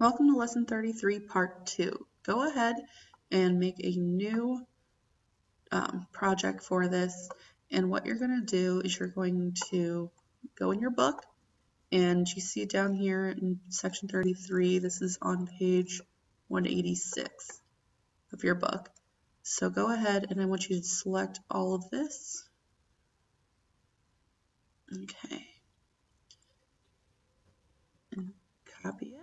Welcome to Lesson 33, Part 2. Go ahead and make a new project for this. And what you're going to do is you're going to go in your book, and you see down here in section 33, this is on page 186 of your book. So go ahead and I want you to select all of this. Okay. And copy it.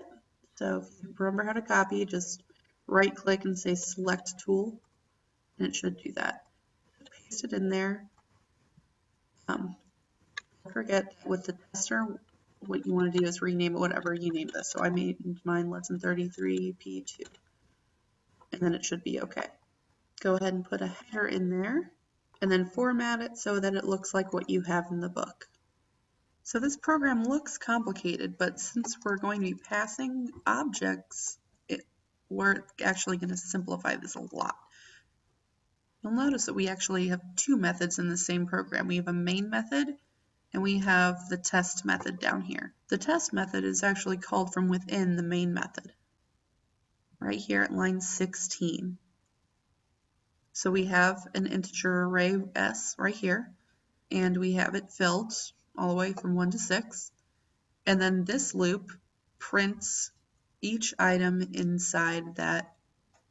So if you remember how to copy, just right click and say select tool, and it should do that. Paste it in there. Don't forget with the tester, what you want to do is rename it whatever you name this. So I made mine lesson 33 P2, and then it should be okay. Go ahead and put a header in there, and then format it so that it looks like what you have in the book. So this program looks complicated, but since we're going to be passing objects, we're actually going to simplify this a lot. You'll notice that we actually have two methods in the same program. We have a main method, and we have the test method down here. The test method is actually called from within the main method, right here at line 16. So we have an integer array s right here, and we have it filled all the way from 1 to 6. And then this loop prints each item inside that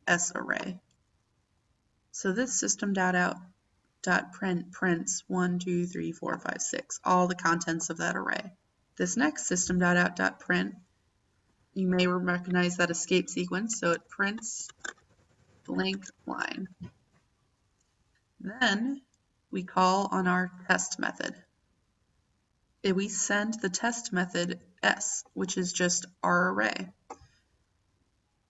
s array. So this system.out.print prints 1, 2, 3, 4, 5, 6, all the contents of that array. This next system.out.print, you may recognize that escape sequence, so it prints blank line. Then we call on our test method. And we send the test method s, which is just our array.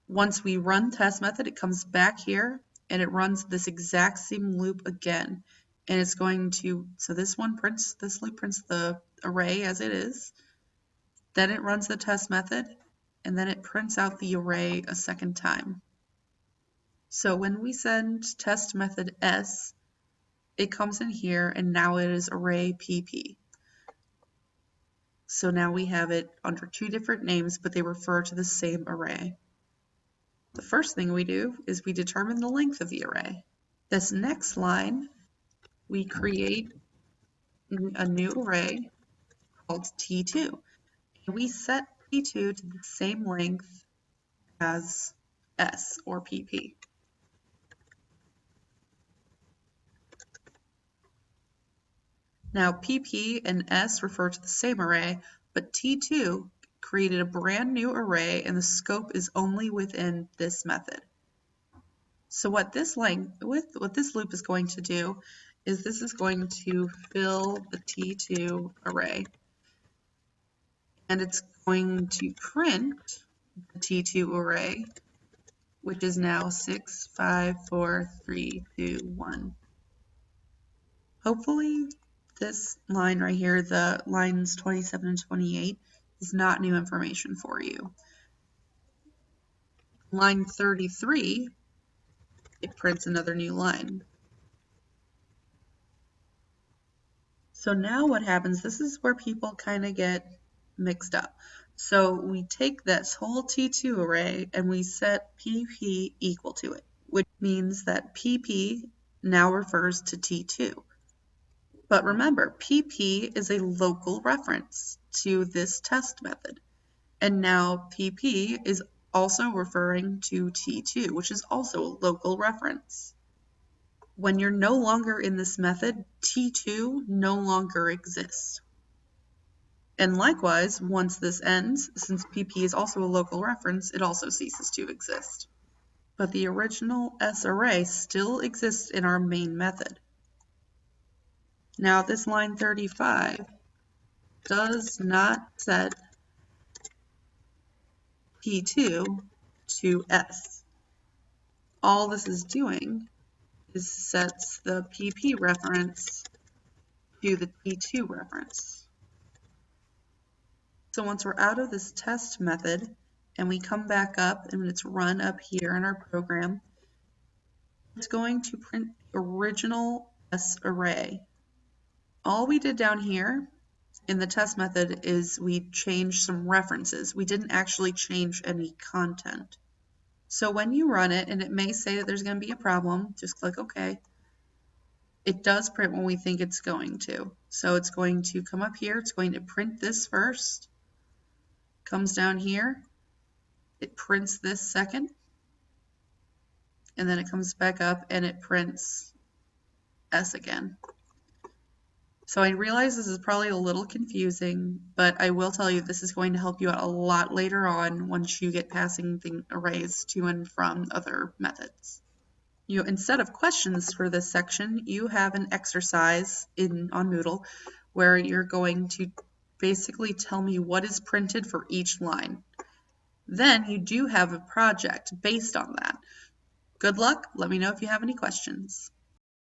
Once we run test method, it comes back here and it runs this exact same loop again. And it's going to, so this loop prints the array as it is. Then it runs the test method, and then it prints out the array a second time. So when we send test method s, it comes in here, and now it is array pp. So now we have it under two different names, but they refer to the same array. The first thing we do is we determine the length of the array. This next line, we create a new array called T2. And we set T2 to the same length as S or PP. Now PP and S refer to the same array, but T2 created a brand new array and the scope is only within this method. So what this loop is going to do is this is going to fill the T2 array, and it's going to print the T2 array, which is now 6, 5, 4, 3, 2, 1. Hopefully this line right here, the lines 27 and 28, is not new information for you. Line 33, it prints another new line. So now what happens, this is where people kind of get mixed up. So we take this whole T2 array and we set PP equal to it, which means that PP now refers to T2. But remember, PP is a local reference to this test method. And now PP is also referring to T2, which is also a local reference. When you're no longer in this method, T2 no longer exists. And likewise, once this ends, since PP is also a local reference, it also ceases to exist. But the original S array still exists in our main method. Now this line 35 does not set P2 to S. All this is doing is sets the PP reference to the T2 reference. So once we're out of this test method and we come back up and it's run up here in our program, it's going to print the original S array. All we did down here in the test method is we changed some references. We didn't actually change any content. So when you run it, and it may say that there's going to be a problem, just click OK. It does print when we think it's going to. So it's going to come up here. It's going to print this first. Comes down here. It prints this second. And then it comes back up and it prints S again. So I realize this is probably a little confusing, but I will tell you this is going to help you out a lot later on once you get passing arrays to and from other methods. Instead of questions for this section, you have an exercise on Moodle where you're going to basically tell me what is printed for each line. Then you do have a project based on that. Good luck. Let me know if you have any questions.